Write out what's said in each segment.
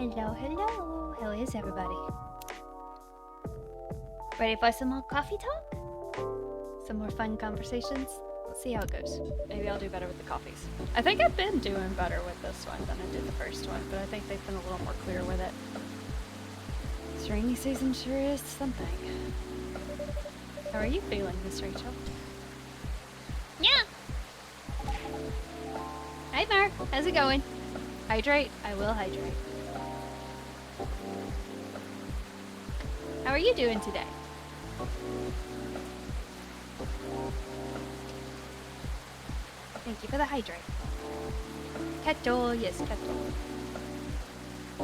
Hello, hello. How is everybody? Ready for some more coffee talk? Some more fun conversations? Let's see how it goes. Maybe I'll do better with the coffees. I think I've been doing better with this one than I did the first one, but I think they've been a little more clear with it. This rainy season sure is something. How are you feeling, Miss Rachel? Yeah. Hi, Mark. How's it going? Hydrate? I will hydrate. How are you doing today? Thank you for the hydrate. Kettle, yes, kettle.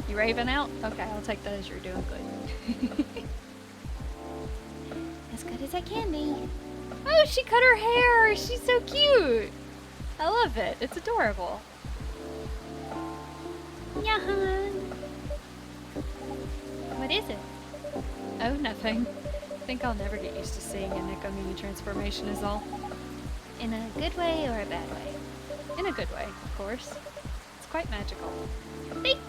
You raving out? Okay, I'll take that as you're doing good. As good as I can be. Oh, she cut her hair! She's so cute! I love it. It's adorable. Yeah, hon. What is it? Oh, nothing. I think I'll never get used to seeing a Nekomimi transformation is all. In a good way or a bad way? In a good way, of course. It's quite magical. Thanks!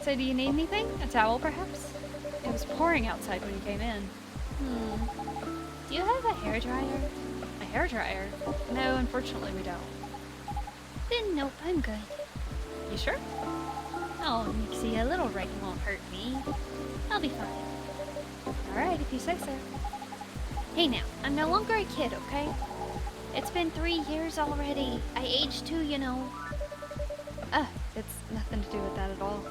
So do you need anything? A towel, perhaps? It was pouring outside when you came in. Do you have a hairdryer? A hairdryer? No, unfortunately we don't. Then nope, I'm good. You sure? Oh, Nixie, a little rain won't hurt me. I'll be fine. Alright, if you say so. Hey now, I'm no longer a kid, okay? It's been 3 years already. I aged too, you know. It's nothing to do with that at all.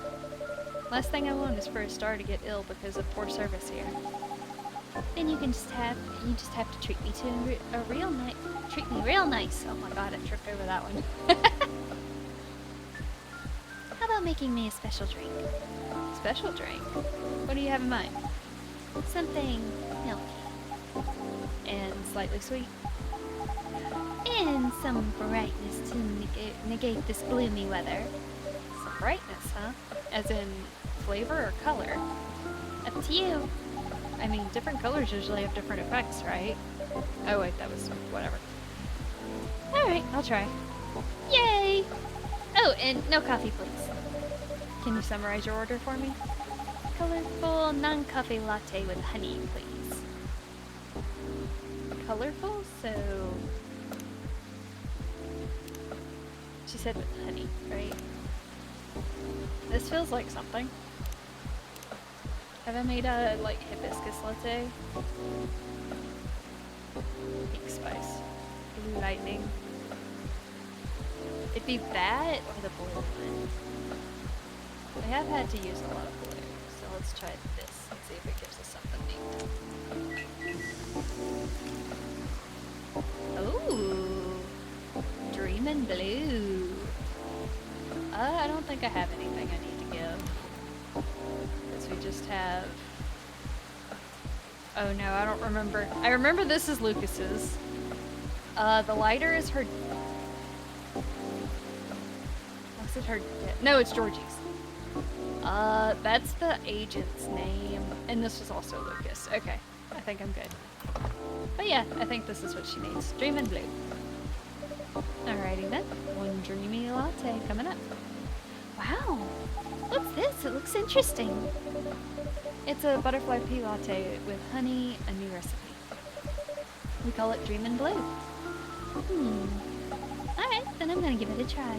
Last thing I want is for a star to get ill because of poor service here. Then you just have to treat me treat me real nice. Oh my god, I tripped over that one. How about making me a special drink? Special drink? What do you have in mind? Something milky. And slightly sweet? And some brightness to negate this gloomy weather. Some brightness, huh? As in flavor or color? Up to you. I mean, different colors usually have different effects, right? Oh wait, that was whatever. Alright, I'll try. Yay! Oh, and no coffee, please. Can you summarize your order for me? Colorful non-coffee latte with honey, please. Colorful? So... She said with honey, right? This feels like something. Have I made a, like, hibiscus latte? Pink spice. Blue lightning. It'd be that or the blue one. I have had to use a lot of blue, so let's try this and see if it gives us something neat. Ooh! Dreamin' Blue. I don't think I have anything I need to give. Because we just have... Oh no, I don't remember. I remember this is Lucas's. The lighter is her... Was it her... No, it's Georgie's. That's the agent's name. And this was also Lucas. Okay, I think I'm good. But yeah, I think this is what she needs. Dreamin' Blue. Alrighty then. One dreamy latte coming up. Wow! What's this? It looks interesting. It's a butterfly pea latte with honey, a new recipe. We call it Dreamin' Blue. Alright, then I'm gonna give it a try.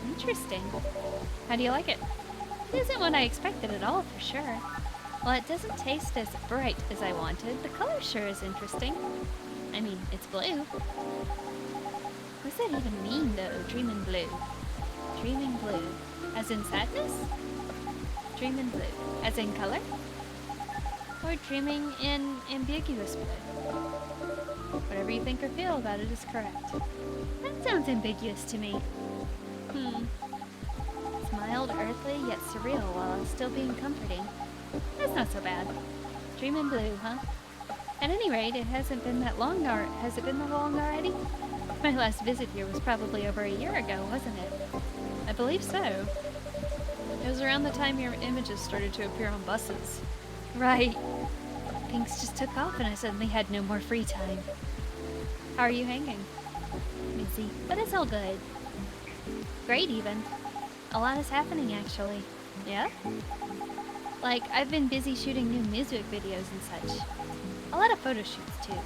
Interesting. How do you like it? It isn't what I expected at all, for sure. While it doesn't taste as bright as I wanted, the color sure is interesting. I mean, it's blue. What does that even mean, though? Dreamin' blue. Dreaming blue. As in sadness? Dreamin' blue. As in color? Or dreaming in ambiguous blue? Whatever you think or feel about it is correct. That sounds ambiguous to me. It's mild, earthly, yet surreal while still being comforting. That's not so bad. Dreamin' blue, huh? At any rate, it hasn't been that long, or has it been that long already? My last visit here was probably over a year ago, wasn't it? I believe so. It was around the time your images started to appear on buses. Right. Things just took off and I suddenly had no more free time. How are you hanging? Busy, but it's all good. Great, even. A lot is happening, actually. Yeah? Like, I've been busy shooting new music videos and such. A lot of photo shoots, too.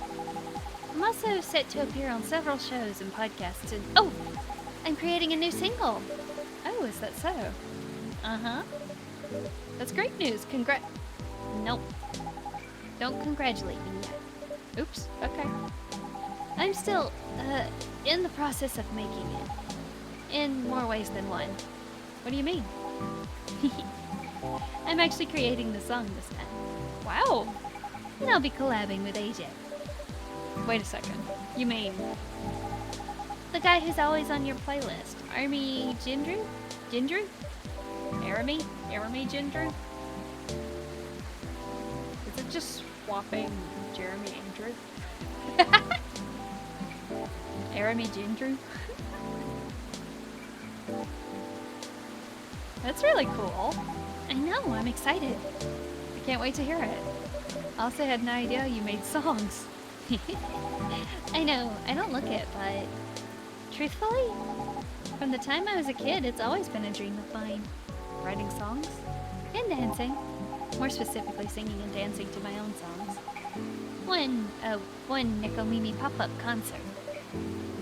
I'm also set to appear on several shows and podcasts, and oh! I'm creating a new single! Oh, is that so? Uh-huh. That's great news. Nope. Don't congratulate me yet. Oops. Okay. I'm still, in the process of making it. In more ways than one. What do you mean? I'm actually creating the song this time. Wow. And I'll be collabing with AJ. Wait a second. You mean... The guy who's always on your playlist. Army Gindru? Gindru? Aramy? Aramy Gindru? Is it just swapping Jeremy Andrew? Aramy Gindru? That's really cool. I know, I'm excited. I can't wait to hear it. I also had no idea you made songs. I know, I don't look it, but truthfully, from the time I was a kid, it's always been a dream of mine. Writing songs? And dancing. More specifically, singing and dancing to my own songs. One Nico Mimi pop-up concert.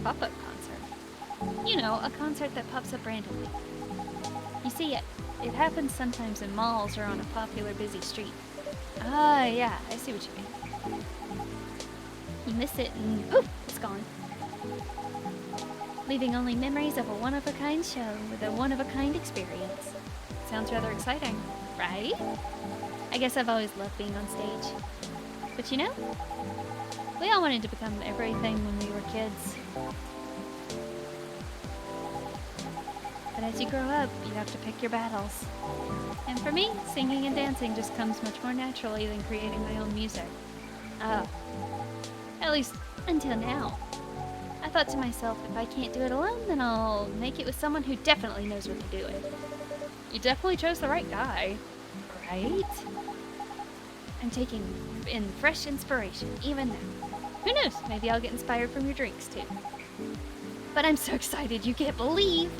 Pop-up concert? You know, a concert that pops up randomly. You see, it happens sometimes in malls or on a popular busy street. Ah, yeah, I see what you mean. You miss it and poof, it's gone. Leaving only memories of a one-of-a-kind show with a one-of-a-kind experience. Sounds rather exciting. Right? I guess I've always loved being on stage. But you know, we all wanted to become everything when we were kids. But as you grow up, you have to pick your battles. And for me, singing and dancing just comes much more naturally than creating my own music. Oh. At least, until now. I thought to myself, if I can't do it alone, then I'll make it with someone who definitely knows what to do it. You definitely chose the right guy. Right? I'm taking in fresh inspiration, even now. Who knows, maybe I'll get inspired from your drinks, too. But I'm so excited you can't believe!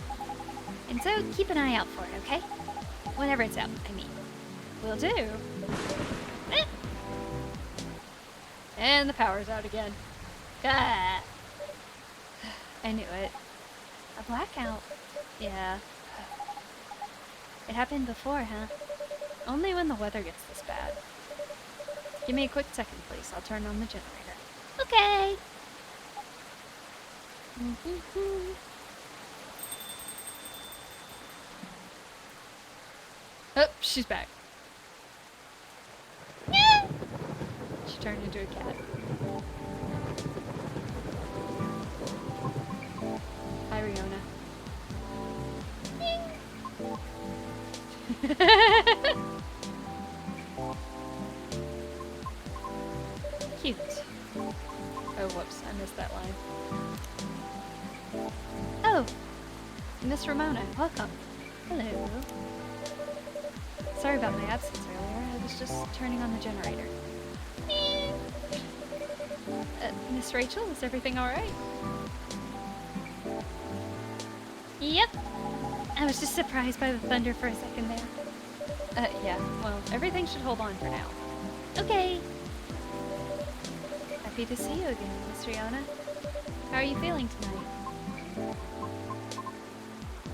And so, keep an eye out for it, okay? Whenever it's out, I mean. Will do. Eh. And the power's out again. Ah, I knew it. a blackout. Yeah. It happened before, huh? Only when the weather gets this bad. Give me a quick second, please. I'll turn on the generator. Okay! Oh, she's back. Yeah. She turned into a cat. Hi, Riona. Cute. Oh, whoops. I missed that line. Oh, Miss Ramona, welcome. hello. Sorry about my absence earlier. I was just turning on the generator. Miss Rachel, is everything alright? Yep. I was just surprised by the thunder for a second there. Yeah. Well, everything should hold on for now. Okay. Happy to see you again, Miss Riona. How are you feeling tonight?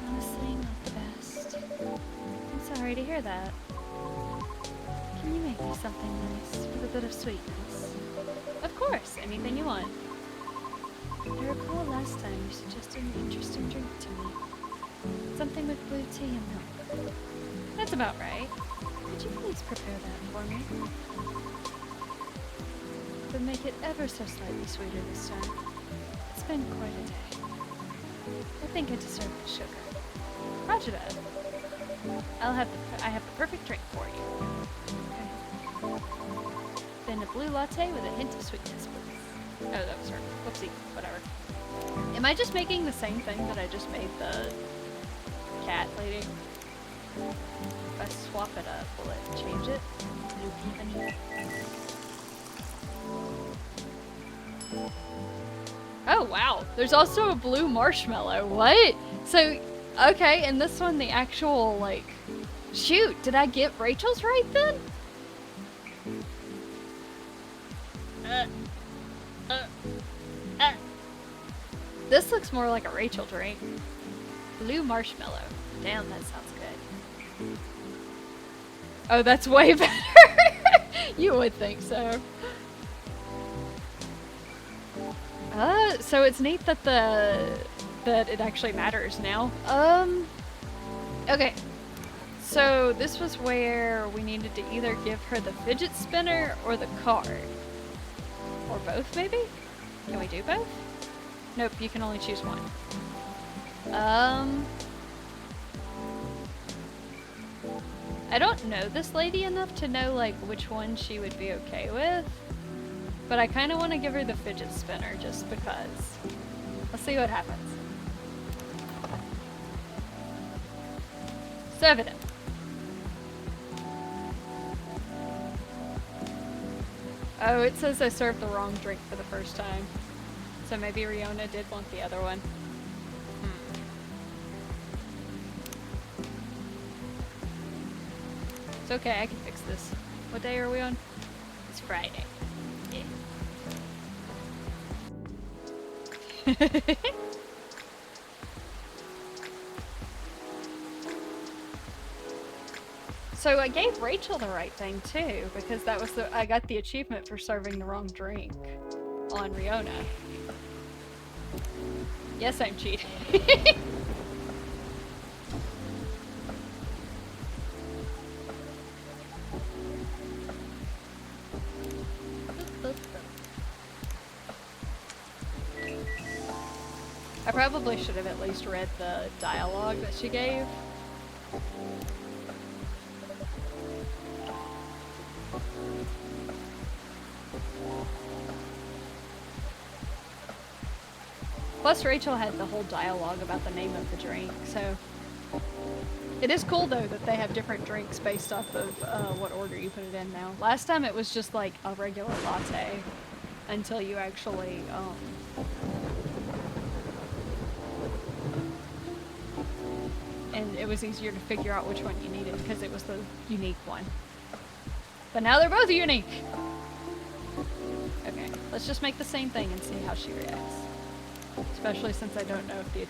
Honestly, not the best. I'm sorry to hear that. Can you make me something nice with a bit of sweetness? Of course, anything you want. I recall last time you suggested an interesting drink to me. Something with blue tea and milk. That's about right. Could you please prepare that for me? But make it ever so slightly sweeter this time. It's been quite a day. I think I deserve the sugar. Roger that. I have the perfect drink for you. Okay. Then a blue latte with a hint of sweetness, please. Oh, that was her. Whoopsie. Whatever. Am I just making the same thing that I just made the cat lady? If I swap it up, will it change it? Oh, wow. There's also a blue marshmallow. What? So, okay, and this one, the actual, like... Shoot, did I get Rachel's right then? This looks more like a Rachel drink. Blue marshmallow. Damn, that sounds good. Oh, that's way better. You would think so. So it's neat that that it actually matters now. Okay. So this was where we needed to either give her the fidget spinner or the card. Or both, maybe? Can we do both? Nope, you can only choose one. I don't know this lady enough to know, like, which one she would be okay with. But I kind of want to give her the fidget spinner just because. Let's see what happens. Serve it up. Oh, it says I served the wrong drink for the first time. So maybe Riona did want the other one. It's okay, I can fix this. What day are we on? It's Friday. Yeah. So I gave Rachel the right thing too, because that was I got the achievement for serving the wrong drink on Riona. Yes, I'm cheating. I probably should have at least read the dialogue that she gave. Plus, Rachel had the whole dialogue about the name of the drink, so... It is cool, though, that they have different drinks based off of what order you put it in now. Last time it was just, like, a regular latte, until you actually, and it was easier to figure out which one you needed, because it was the unique one. But now they're both unique! Okay, let's just make the same thing and see how she reacts. Especially since I don't know if the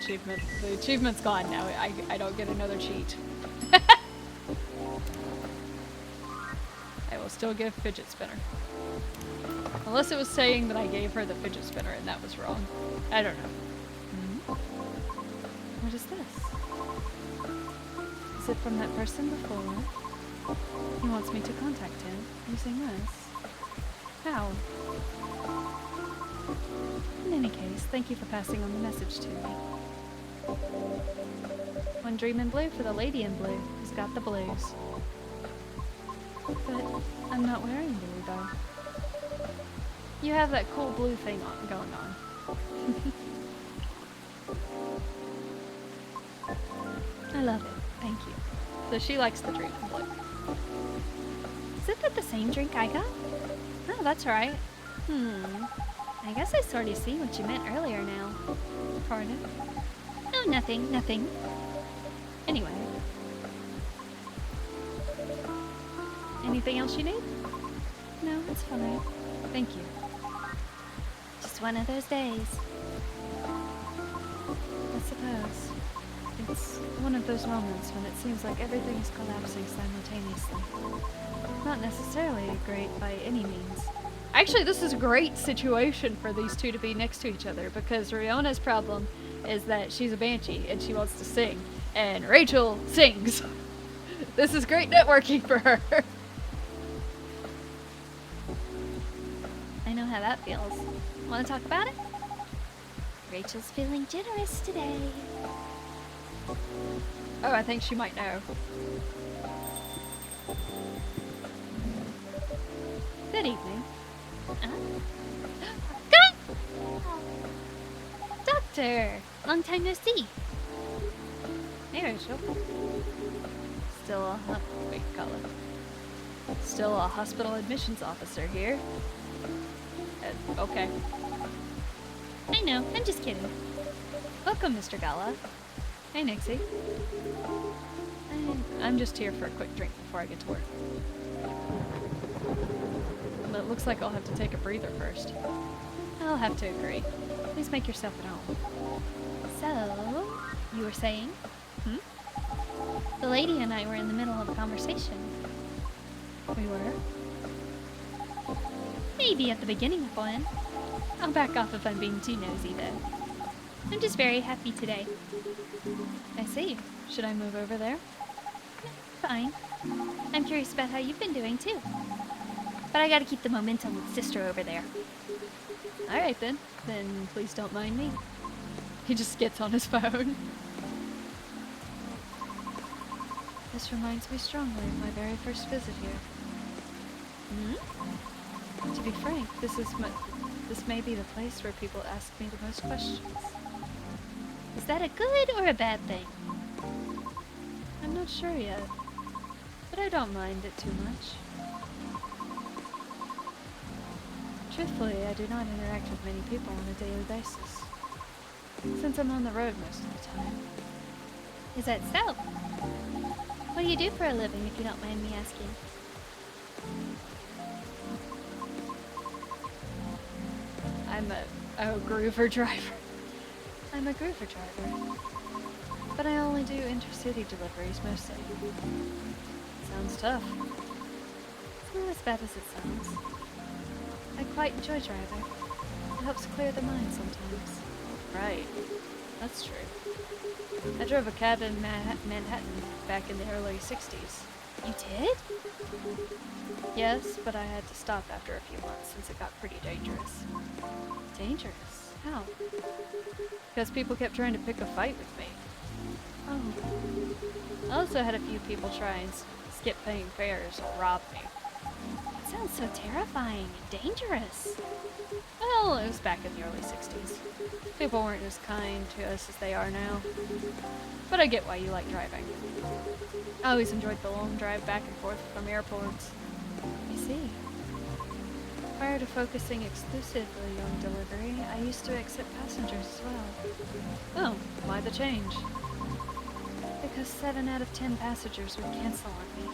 achievement's gone now. I don't get another cheat. I will still give fidget spinner. Unless it was saying that I gave her the fidget spinner and that was wrong. I don't know. What is this? Is it from that person before? He wants me to contact him using this. How? In any case, thank you for passing on the message to me. One dream in blue for the lady in blue who's got the blues. But I'm not wearing blue, though. You have that cool blue thing going on. I love it. Thank you. So she likes the dream in blue. Isn't that the same drink I got? Oh, that's right. I guess I sort of see what you meant earlier now. Pardon? Oh, nothing, nothing. Anyway. Anything else you need? No, it's fine. Thank you. Just one of those days. I suppose. It's one of those moments when it seems like everything is collapsing simultaneously. Not necessarily great by any means. Actually, this is a great situation for these two to be next to each other, because Riona's problem is that she's a banshee and she wants to sing, and Rachel sings. This is great networking for her. I know how that feels. Want to talk about it? Rachel's feeling generous today. Oh, I think she might know. Good evening. Doctor! Long time no see. Hey, Rachel. Still a hospital admissions officer here. Okay. I know, I'm just kidding. Welcome, Mr. Gala. Hey, Nixie. I'm just here for a quick drink before I get to work. But it looks like I'll have to take a breather first. I'll have to agree. Please make yourself at home. So, you were saying? Hmm? The lady and I were in the middle of a conversation. We were? Maybe at the beginning of one. I'll back off if I'm being too nosy, though. I'm just very happy today. I see. Should I move over there? Fine. I'm curious about how you've been doing, too. But I gotta keep the momentum with sister over there. Alright then. Then please don't mind me. He just gets on his phone. This reminds me strongly of my very first visit here. To be frank, this may be the place where people ask me the most questions. Is that a good or a bad thing? I'm not sure yet, but I don't mind it too much. Truthfully, I do not interact with many people on a daily basis, since I'm on the road most of the time. Is that so? What do you do for a living, if you don't mind me asking? I'm a groover driver. I'm a groover driver, but I only do intercity deliveries mostly. Sounds tough. It's not as bad as it sounds. I quite enjoy driving. It helps clear the mind sometimes. Right. That's true. I drove a cab in Manhattan back in the early 60s. You did? Yes, but I had to stop after a few months since it got pretty dangerous. Dangerous? How? Because people kept trying to pick a fight with me. Oh. I also had a few people try and skip paying fares or rob me. It sounds so terrifying and dangerous. Well, it was back in the early 60s. People weren't as kind to us as they are now. But I get why you like driving. I always enjoyed the long drive back and forth from airports. I see. Prior to focusing exclusively on delivery, I used to accept passengers as well. Oh, why the change? Because 7 out of 10 passengers would cancel on me.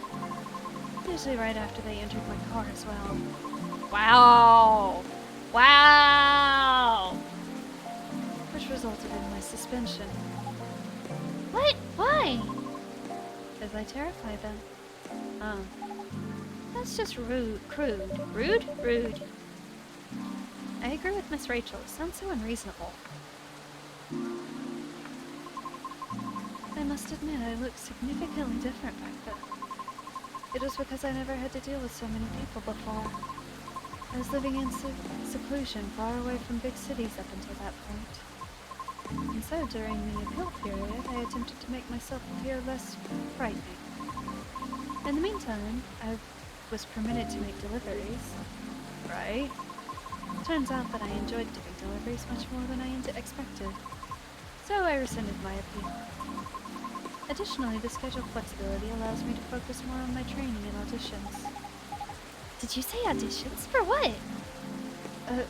Usually right after they entered my car as well. Wow! Wow! Which resulted in my suspension. What? Why? Because I terrify them. That's just crude. Rude? Rude. I agree with Miss Rachel. It sounds so unreasonable. I must admit, I looked significantly different back then. It was because I never had to deal with so many people before. I was living in seclusion, far away from big cities up until that point. And so, during the appeal period, I attempted to make myself appear less frightening. In the meantime, I was permitted to make deliveries. Right? Turns out that I enjoyed doing deliveries much more than I expected. So I rescinded my appeal. Additionally, the schedule flexibility allows me to focus more on my training and auditions. Did you say auditions? For what? I've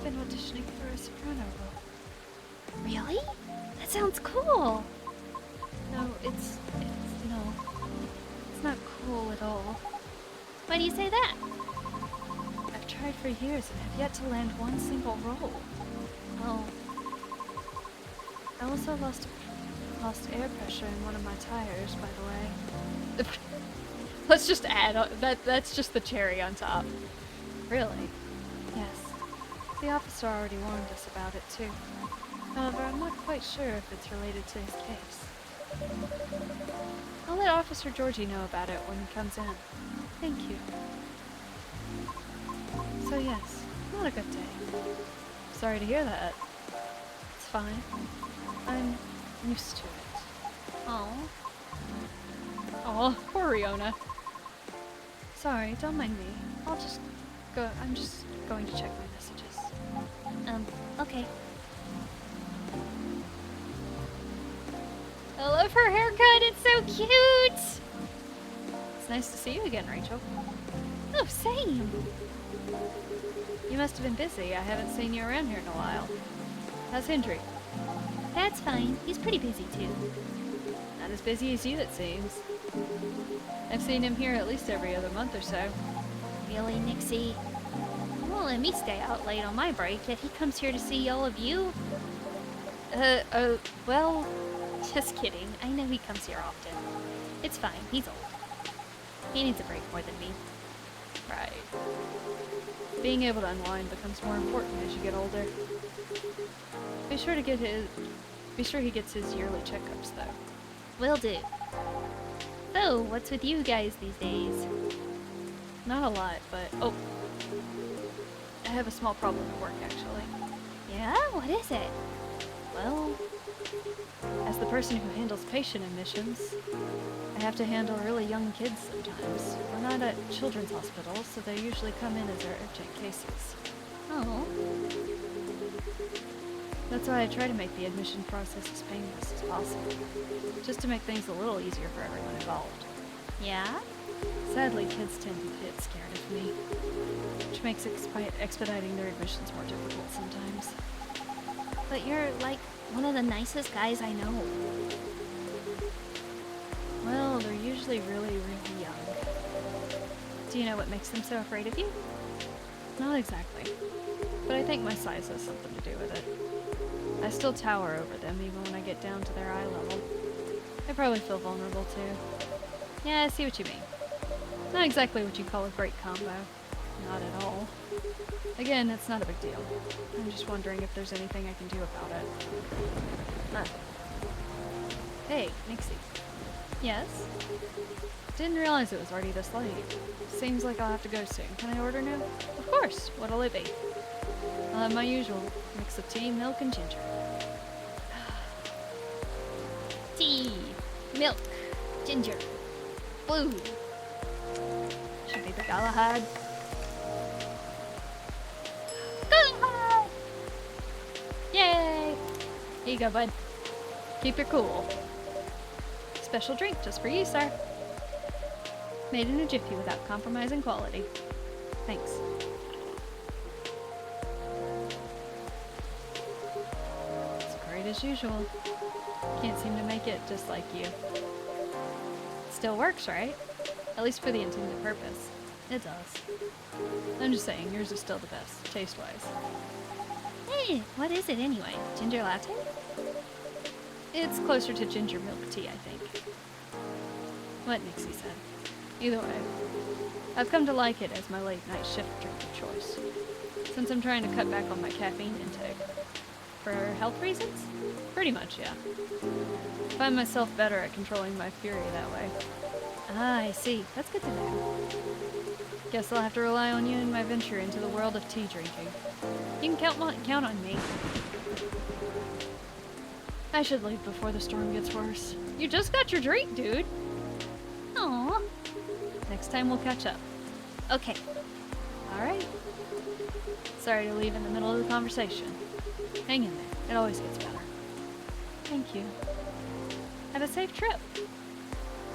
been auditioning for a soprano role. Really? That sounds cool. No, it's not cool at all. Why do you say that? I've tried for years and have yet to land one single role. Oh. I also lost air pressure in one of my tires, by the way. Let's just add that's just the cherry on top. Really? Yes. The officer already warned us about it too. However, I'm not quite sure if it's related to his case. I'll let Officer Georgie know about it when he comes in. Thank you. So yes, not a good day. Sorry to hear that. It's fine. I'm used to it. Oh. Oh, poor Riona. Sorry, don't mind me. I'm just going to check my messages. Okay. I love her haircut, it's so cute! It's nice to see you again, Rachel. Oh, same. You must have been busy. I haven't seen you around here in a while. How's Hendry? That's fine. He's pretty busy too. Not as busy as you, it seems. I've seen him here at least every other month or so. Really, Nixie? You won't let me stay out late on my break, yet he comes here to see all of you? Well, just kidding. I know he comes here often. It's fine. He's old. He needs a break more than me. Right. Being able to unwind becomes more important as you get older. Be sure he gets his yearly checkups, though. Will do. So, what's with you guys these days? Not a lot, but I have a small problem at work, actually. Yeah? What is it? Well, as the person who handles patient admissions, I have to handle really young kids sometimes. We're not at children's hospitals, so they usually come in as their urgent cases. Oh. That's why I try to make the admission process as painless as possible, just to make things a little easier for everyone involved. Yeah? Sadly, kids tend to get scared of me, which makes expediting their admissions more difficult sometimes. But you're, like, one of the nicest guys I know. Well, they're usually really, really young. Do you know what makes them so afraid of you? Not exactly, but I think my size has something to do with it. I still tower over them even when I get down to their eye level. They probably feel vulnerable too. Yeah, I see what you mean. Not exactly what you call a great combo. Not at all. Again, it's not a big deal. I'm just wondering if there's anything I can do about it. Hey, Nixie. Yes? Didn't realize it was already this late. Seems like I'll have to go soon. Can I order now? Of course. What'll it be? I'll have my usual mix of tea, milk, and ginger. Tea, milk, ginger, blue. Should be the Galahad. Galahad! Yay! Here you go, bud. Keep your cool. Special drink just for you, sir. Made in a jiffy without compromising quality. Thanks. It's great as usual. Can't seem to make it just like you. Still works, right? At least for the intended purpose. It does. I'm just saying, yours is still the best, taste-wise. Hey, what is it anyway? Ginger latte? It's closer to ginger milk tea, I think. What Nixie said. Either way, I've come to like it as my late-night shift drink of choice, since I'm trying to cut back on my caffeine intake. For health reasons? Pretty much, yeah. Find myself better at controlling my fury that way. Ah, I see. That's good to know. Guess I'll have to rely on you in my venture into the world of tea drinking. You can count on me. I should leave before the storm gets worse. You just got your drink, dude! Aw. Next time we'll catch up. Okay. Alright. Sorry to leave in the middle of the conversation. Hang in there. It always gets better. Thank you. Have a safe trip.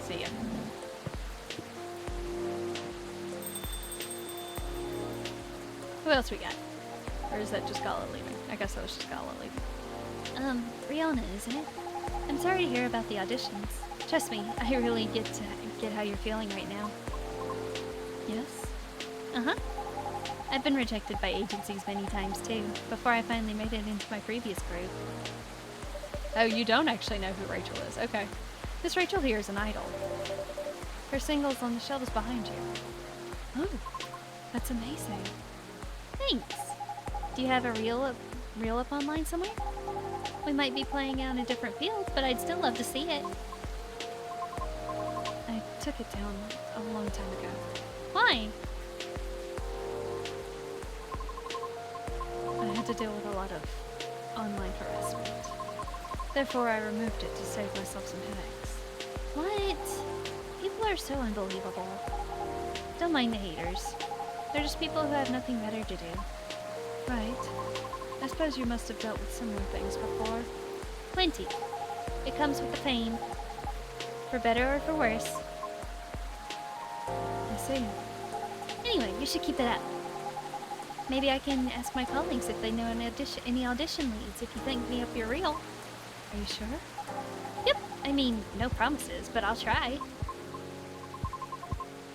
See ya. Who else we got? Or is that just Gala leaving? I guess that was just Gala leaving. Rihanna, isn't it? I'm sorry to hear about the auditions. Trust me, I really get how you're feeling right now. Yes? Uh-huh. I've been rejected by agencies many times too, before I finally made it into my previous group. Oh, you don't actually know who Rachel is. Okay. This Rachel here is an idol. Her single's on the shelves behind you. Oh, that's amazing. Thanks. Do you have a reel up online somewhere? We might be playing out in a different field, but I'd still love to see it. I took it down a long time ago. Why? I had to deal with a lot of online harassment. Therefore, I removed it to save myself some headaches. What? People are so unbelievable. Don't mind the haters. They're just people who have nothing better to do. Right. I suppose you must have dealt with similar things before. Plenty. It comes with the fame. For better or for worse. I see. Anyway, you should keep it up. Maybe I can ask my colleagues if they know any audition leads if you think me up your reel. Are you sure? Yep. I mean, no promises, but I'll try.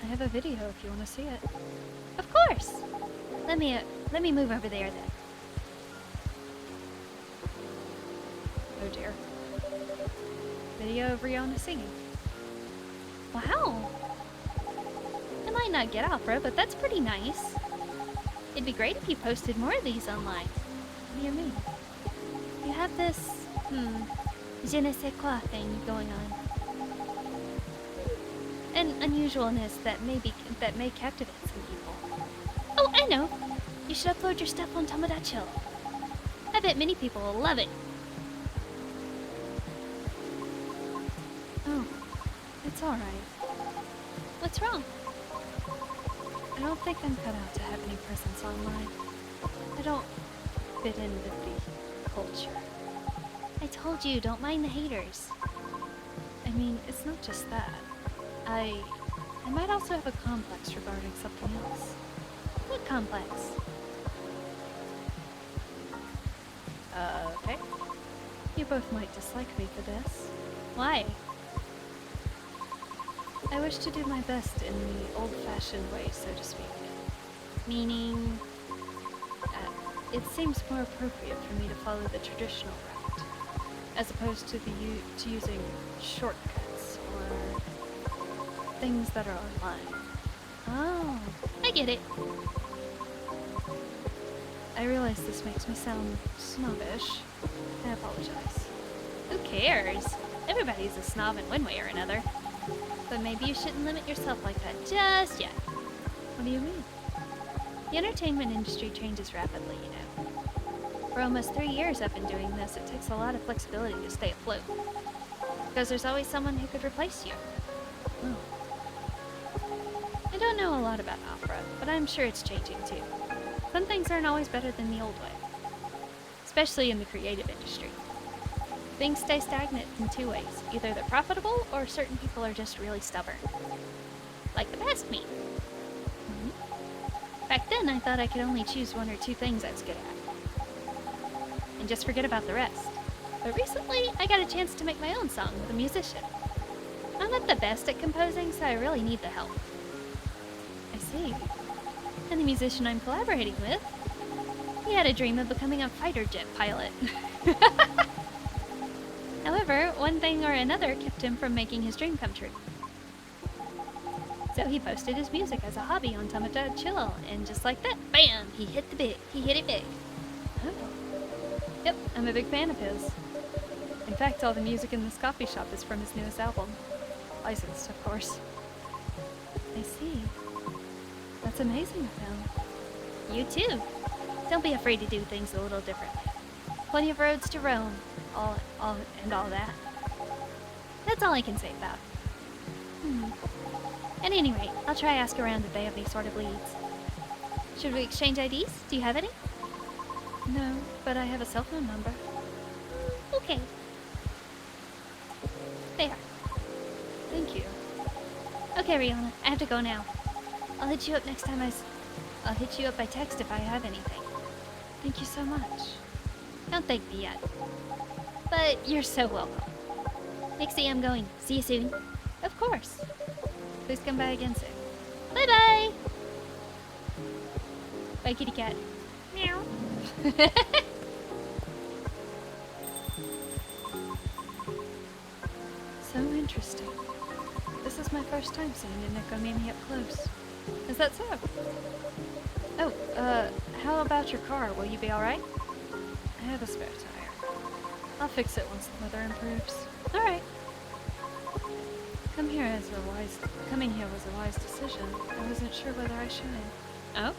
I have a video if you want to see it. Of course. Let me move over there then. Oh dear. Video of Rihanna singing. Wow. I might not get opera, but that's pretty nice. It'd be great if you posted more of these online. What do you mean? You have this, je ne sais quoi thing going on. An unusualness that may captivate some people. Oh, I know! You should upload your stuff on Chill. I bet many people will love it. Oh, it's alright. What's wrong? I don't think I'm cut out to have any presence online. I don't fit in with the culture. I told you, don't mind the haters. I mean, it's not just that. I might also have a complex regarding something else. What complex? Okay. You both might dislike me for this. Why? I wish to do my best in the old-fashioned way, so to speak. Meaning? It seems more appropriate for me to follow the traditional route, as opposed to using shortcuts or things that are online. Oh, I get it. I realize this makes me sound snobbish. I apologize. Who cares? Everybody's a snob in one way or another. But maybe you shouldn't limit yourself like that just yet. What do you mean? The entertainment industry changes rapidly, you know. For almost 3 years I've been doing this, it takes a lot of flexibility to stay afloat. Because there's always someone who could replace you. Oh. I don't know a lot about opera, but I'm sure it's changing too. Some things aren't always better than the old way. Especially in the creative industry. Things stay stagnant in two ways. Either they're profitable, or certain people are just really stubborn. Like the past me. Back then, I thought I could only choose one or two things I was good at. And just forget about the rest. But recently, I got a chance to make my own song with a musician. I'm not the best at composing, so I really need the help. I see. And the musician I'm collaborating with, he had a dream of becoming a fighter jet pilot. However, one thing or another kept him from making his dream come true. So he posted his music as a hobby on Chill, and just like that, bam! He hit it big. Oh. Yep, I'm a big fan of his. In fact, all the music in this coffee shop is from his newest album. Licensed, of course. I see. That's amazing of him. You too. Don't be afraid to do things a little differently. Plenty of roads to roam, all that. That's all I can say about it. At any rate, I'll try ask around if they have any sort of leads. Should we exchange IDs? Do you have any? No, but I have a cell phone number. Okay. There. Thank you. Okay, Rihanna, I have to go now. I'll hit you up next time I'll hit you up by text if I have anything. Thank you so much. Don't thank me yet. But you're so welcome. Nixie, I'm going. See you soon. Of course. Please come by again soon. Bye-bye! Bye, kitty cat. Meow. So interesting. This is my first time seeing Nikomimi up close. Is that so? Oh, how about your car? Will you be alright? I have a spare tire. I'll fix it once the weather improves. Alright. Coming here was a wise decision. I wasn't sure whether I should. Oh?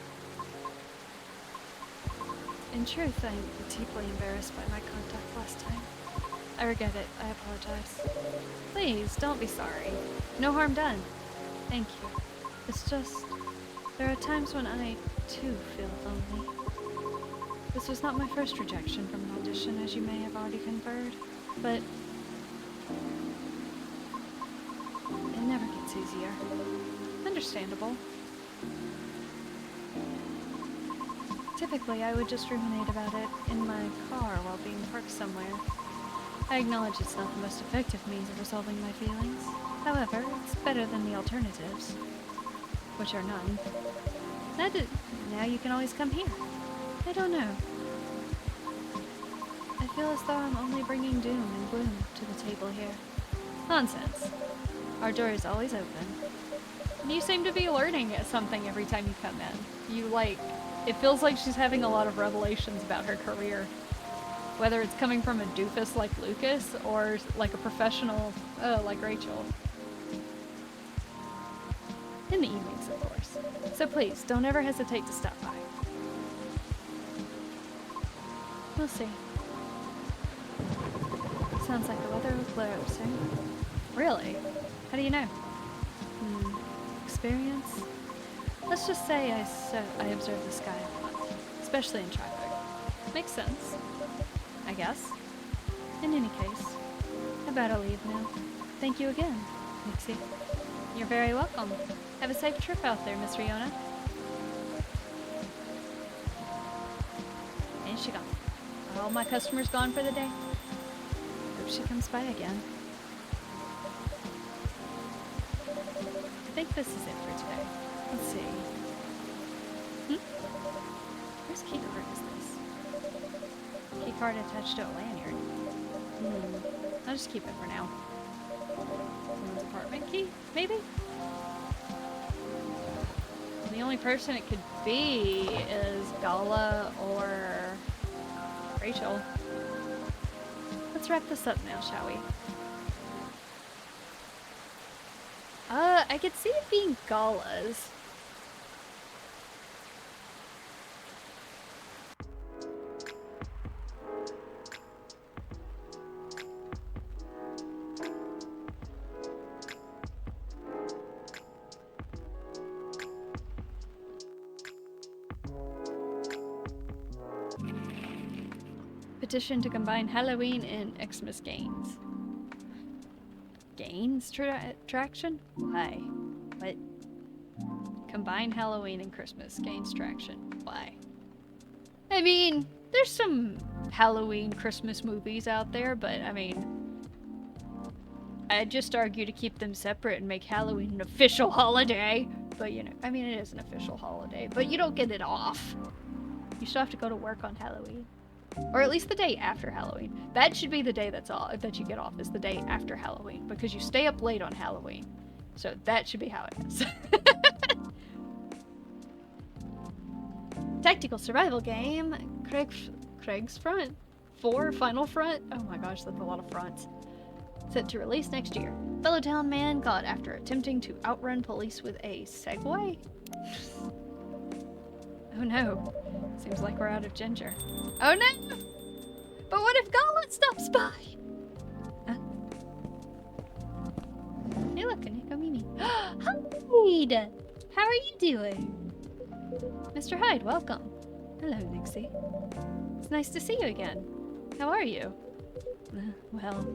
In truth, I'm deeply embarrassed by my conduct last time. I regret it. I apologize. Please, don't be sorry. No harm done. Thank you. It's just, there are times when I, too, feel lonely. This was not my first rejection from an audition, as you may have already conferred, but it never gets easier. Understandable. Typically, I would just ruminate about it in my car while being parked somewhere. I acknowledge it's not the most effective means of resolving my feelings. However, it's better than the alternatives, which are none. Now you can always come here. I don't know. I feel as though I'm only bringing doom and gloom to the table here. Nonsense. Our door is always open. You seem to be learning something every time you come in. It feels like she's having a lot of revelations about her career. Whether it's coming from a doofus like Lucas or like a professional like Rachel. In the evenings, of course. So please, don't ever hesitate to stop by. We'll see. Sounds like the weather will clear up soon. Really? How do you know? Experience? Let's just say I observe the sky a lot, especially in traffic. Makes sense. I guess. In any case, I better leave now. Thank you again, Nixie. You're very welcome. Have a safe trip out there, Miss Riona. And she gone. Are all my customers gone for the day? Hope she comes by again. I think this is it for today. Let's see. Whose key card is this? Key card attached to a lanyard. I'll just keep it for now. Someone's apartment key, maybe? The only person it could be is Gala or Rachel. Let's wrap this up now, shall we? I could see it being Gala's. Petition to combine Halloween and Xmas gains. Gains traction? Why? What? Combine Halloween and Christmas gains traction. Why? I mean, there's some Halloween Christmas movies out there, but I mean, I'd just argue to keep them separate and make Halloween an official holiday. But you know, I mean, it is an official holiday, but you don't get it off. You still have to go to work on Halloween. Or at least the day after Halloween. That should be the day that you get off, is the day after Halloween, because you stay up late on Halloween. So that should be how it is. Tactical survival game, Craig's Front. 4 Final Front. Oh my gosh, that's a lot of fronts. Set to release next year. Fellow town man caught after attempting to outrun police with a Segway? Oh no. Seems like we're out of ginger. Oh no! But what if Gauntlet stops by? Huh? Hey look, Nico Mimi. Hyde! How are you doing? Mr. Hyde, welcome. Hello, Nixie. It's nice to see you again. How are you? Well,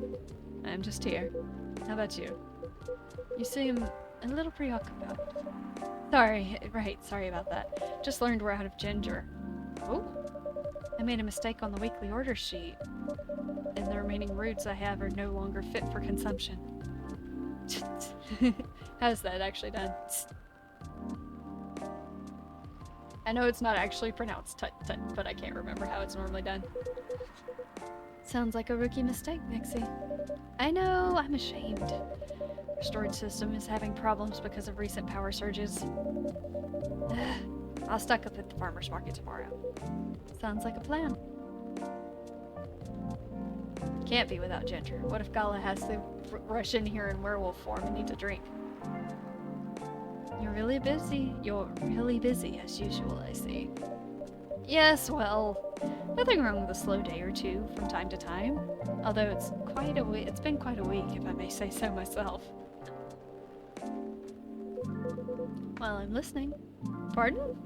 I'm just here. How about you? You seem a little preoccupied. Sorry about that. Just learned we're out of ginger. Oh, I made a mistake on the weekly order sheet. And the remaining roots I have are no longer fit for consumption. How's that actually done? I know it's not actually pronounced tut-tut, but I can't remember how it's normally done. Sounds like a rookie mistake, Nixie. I know, I'm ashamed. Our storage system is having problems because of recent power surges. I'll stock up at the farmer's market tomorrow. Sounds like a plan. Can't be without ginger. What if Gala has to rush in here in werewolf form and needs a drink? You're really busy. You're really busy as usual, I see. Yes, well, nothing wrong with a slow day or two from time to time. Although it's been quite a week, if I may say so myself. Well, I'm listening. Pardon?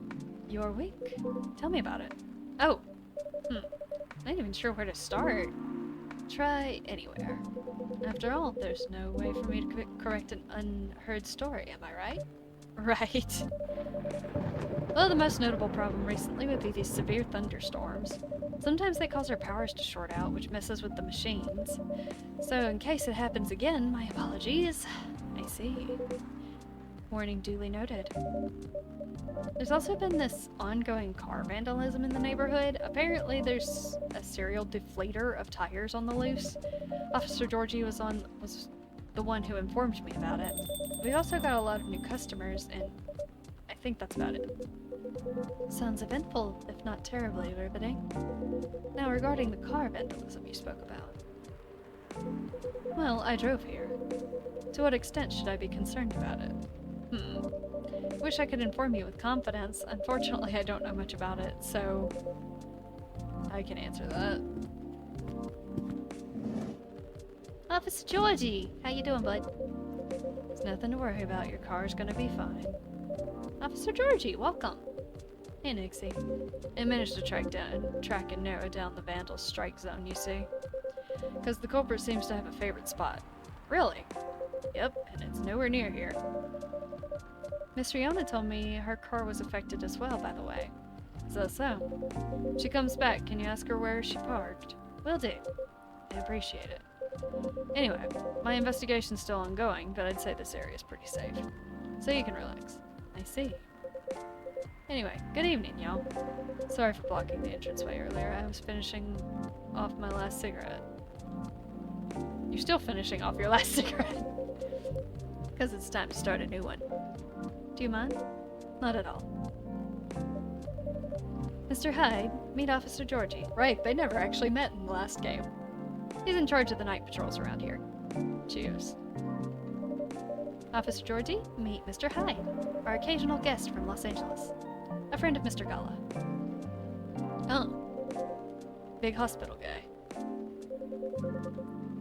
Your week? Tell me about it. Oh. Not even sure where to start. Try anywhere. After all, there's no way for me to correct an unheard story, am I right? Right. Well, the most notable problem recently would be these severe thunderstorms. Sometimes they cause our powers to short out, which messes with the machines. So, in case it happens again, my apologies. I see. Warning duly noted. There's also been this ongoing car vandalism in the neighborhood. Apparently, there's a serial deflator of tires on the loose. Officer Georgie was the one who informed me about it. We also got a lot of new customers, and I think that's about it. Sounds eventful, if not terribly riveting. Now, regarding the car vandalism you spoke about. Well, I drove here. To what extent should I be concerned about it? Wish I could inform you with confidence. Unfortunately, I don't know much about it, so I can answer that. Officer Georgie, how you doing, bud? There's nothing to worry about. Your car's gonna be fine. Officer Georgie, welcome. Hey, Nixie. I managed to track and narrow down the vandal's strike zone, you see. Because the culprit seems to have a favorite spot. Really? Yep, and it's nowhere near here. Miss Riona told me her car was affected as well, by the way. Is that so? She comes back. Can you ask her where she parked? Will do. I appreciate it. Anyway, my investigation's still ongoing, but I'd say this area is pretty safe. So you can relax. I see. Anyway, good evening, y'all. Sorry for blocking the entranceway earlier. I was finishing off my last cigarette. You're still finishing off your last cigarette? Because it's time to start a new one. Do you mind? Not at all. Mr. Hyde, meet Officer Georgie. Right, they never actually met in the last game. He's in charge of the night patrols around here. Cheers. Officer Georgie, meet Mr. Hyde, our occasional guest from Los Angeles. A friend of Mr. Gala. Oh. Big hospital guy.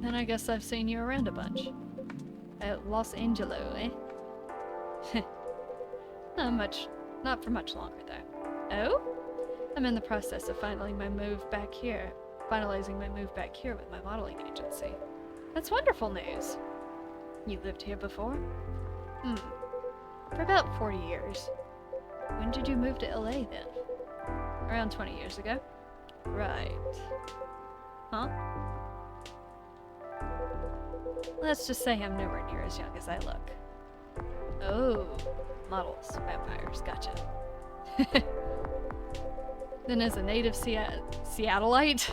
Then I guess I've seen you around a bunch. At Los Angeles, eh? Not for much longer though. Oh? I'm in the process of finalizing my move back here with my modeling agency. That's wonderful news. You lived here before? For about 40 years. When did you move to LA then? Around 20 years ago. Right. Huh? Let's just say I'm nowhere near as young as I look. Oh, models, vampires, gotcha. Then as a native Seattleite?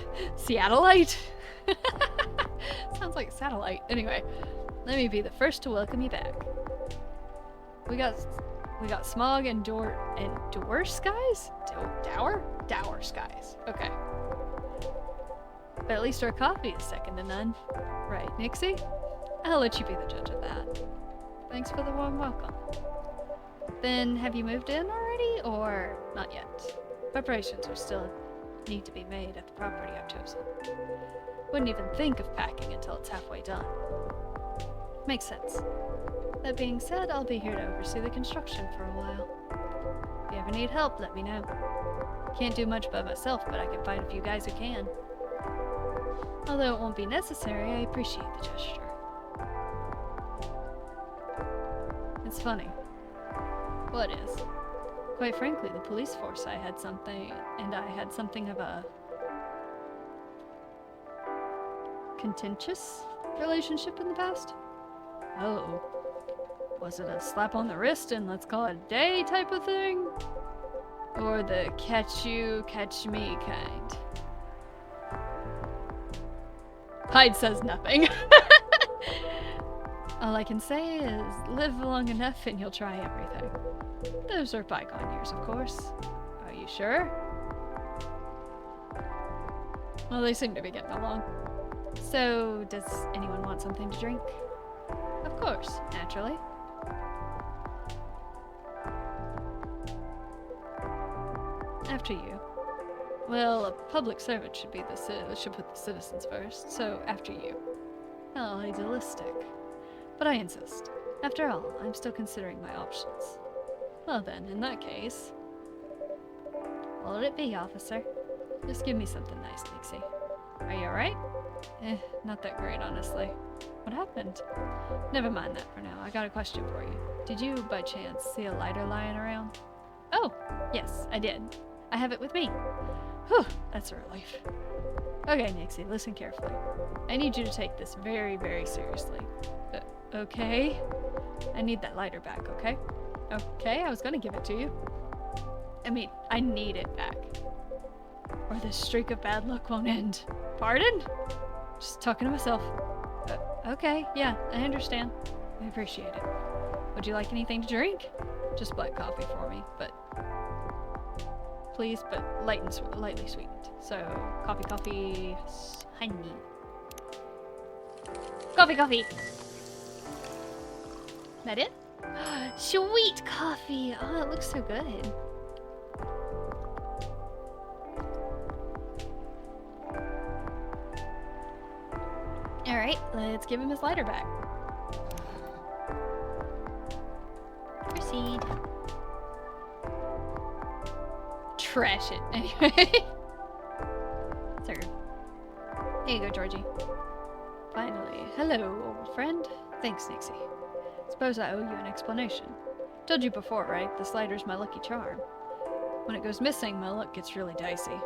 Sounds like satellite. Anyway, let me be the first to welcome you back. We got smog and dour skies? Dour skies. Okay. But at least our coffee is second to none. Right, Nixie? I'll let you be the judge of that. Thanks for the warm welcome. Then, have you moved in already, or not yet? Preparations will still need to be made at the property I've chosen. Wouldn't even think of packing until it's halfway done. Makes sense. That being said, I'll be here to oversee the construction for a while. If you ever need help, let me know. Can't do much by myself, but I can find a few guys who can. Although it won't be necessary, I appreciate the gesture. It's funny. What is? Quite frankly, the police force I had something of a contentious relationship in the past. Oh. Was it a slap on the wrist and let's call it a day type of thing? Or the catch you, catch me kind? Hyde says nothing. All I can say is live long enough and you'll try everything. Those are bygone years, of course. Are you sure? Well, they seem to be getting along. So, does anyone want something to drink? Of course, naturally. After you. Well, a public servant should put the citizens first, so after you. How idealistic. But I insist. After all, I'm still considering my options. Well then, in that case... What would it be, officer? Just give me something nice, Nixie. Are you alright? Not that great, honestly. What happened? Never mind that for now. I got a question for you. Did you, by chance, see a lighter lying around? Oh, yes, I did. I have it with me. Whew, that's a relief. Okay, Nixie, listen carefully. I need you to take this very, very seriously. Okay? I need that lighter back, okay? Okay, I was gonna give it to you. I mean, I need it back. Or this streak of bad luck won't end. Pardon? Just talking to myself. Okay, yeah, I understand. I appreciate it. Would you like anything to drink? Just black coffee for me, but please, but lightly sweetened. So, coffee, honey. Coffee! That it? Sweet coffee! Oh, it looks so good. Alright, let's give him his lighter back. Proceed. Trash it, anyway. Sir. Here you go, Georgie. Finally. Hello, old friend. Thanks, Nixie. Suppose I owe you an explanation. Told you before, right? This lighter's my lucky charm. When it goes missing, my luck gets really dicey.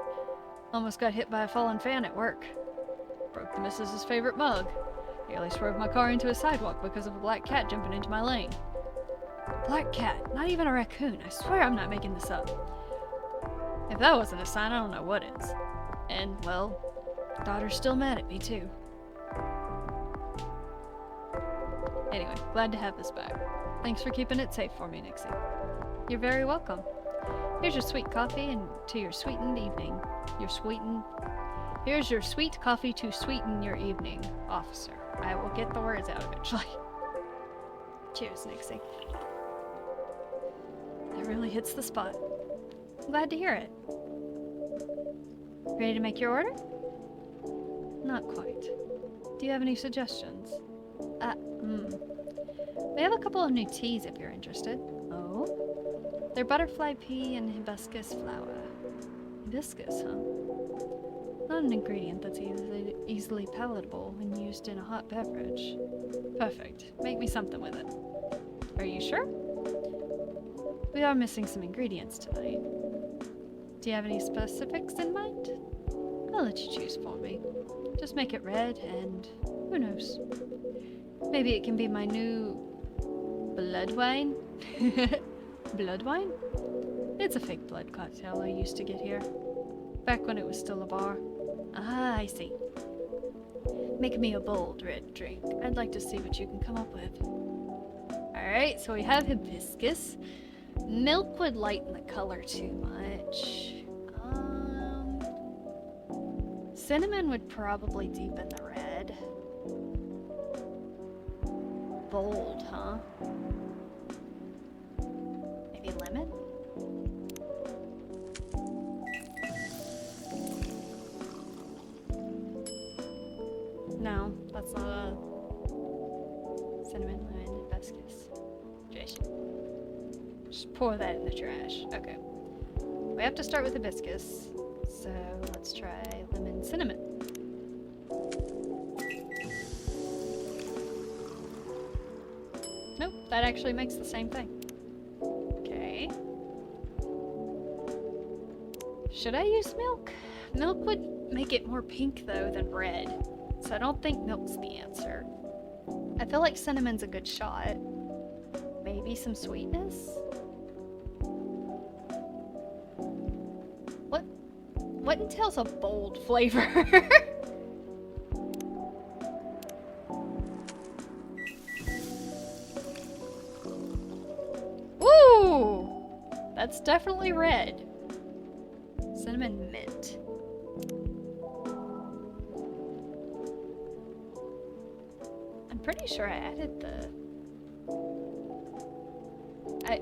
Almost got hit by a fallen fan at work. Broke the missus's favorite mug. Nearly swerved my car into a sidewalk because of a black cat jumping into my lane. Black cat, not even a raccoon. I swear I'm not making this up. If that wasn't a sign, I don't know what is. And, well, daughter's still mad at me, too. Anyway, glad to have this back. Thanks for keeping it safe for me, Nixie. You're very welcome. Here's your sweet coffee and to your sweetened evening. Here's your sweet coffee to sweeten your evening, officer. I will get the words out eventually. Cheers, Nixie. That really hits the spot. I'm glad to hear it. Ready to make your order? Not quite. Do you have any suggestions? We have a couple of new teas if you're interested. Oh? They're butterfly pea and hibiscus flower. Hibiscus, huh? Not an ingredient that's easily palatable when used in a hot beverage. Perfect. Make me something with it. Are you sure? We are missing some ingredients tonight. Do you have any specifics in mind? I'll let you choose for me. Just make it red and who knows? Maybe it can be my new blood wine? Blood wine? It's a fake blood cocktail I used to get here. Back when it was still a bar. Ah, I see. Make me a bold red drink. I'd like to see what you can come up with. Alright, so we have hibiscus. Milk would lighten the color too much. Cinnamon would probably deepen the red. Bold, huh? Maybe lemon? No, that's not a cinnamon, lemon, hibiscus. Trash. Just pour that in the trash. Okay. We have to start with hibiscus, so let's try lemon cinnamon. Nope, that actually makes the same thing. Okay. Should I use milk? Milk would make it more pink though than red, so I don't think milk's the answer. I feel like cinnamon's a good shot. Maybe some sweetness? What entails a bold flavor? Ooh! That's definitely red. Cinnamon mint. I'm pretty sure I added the...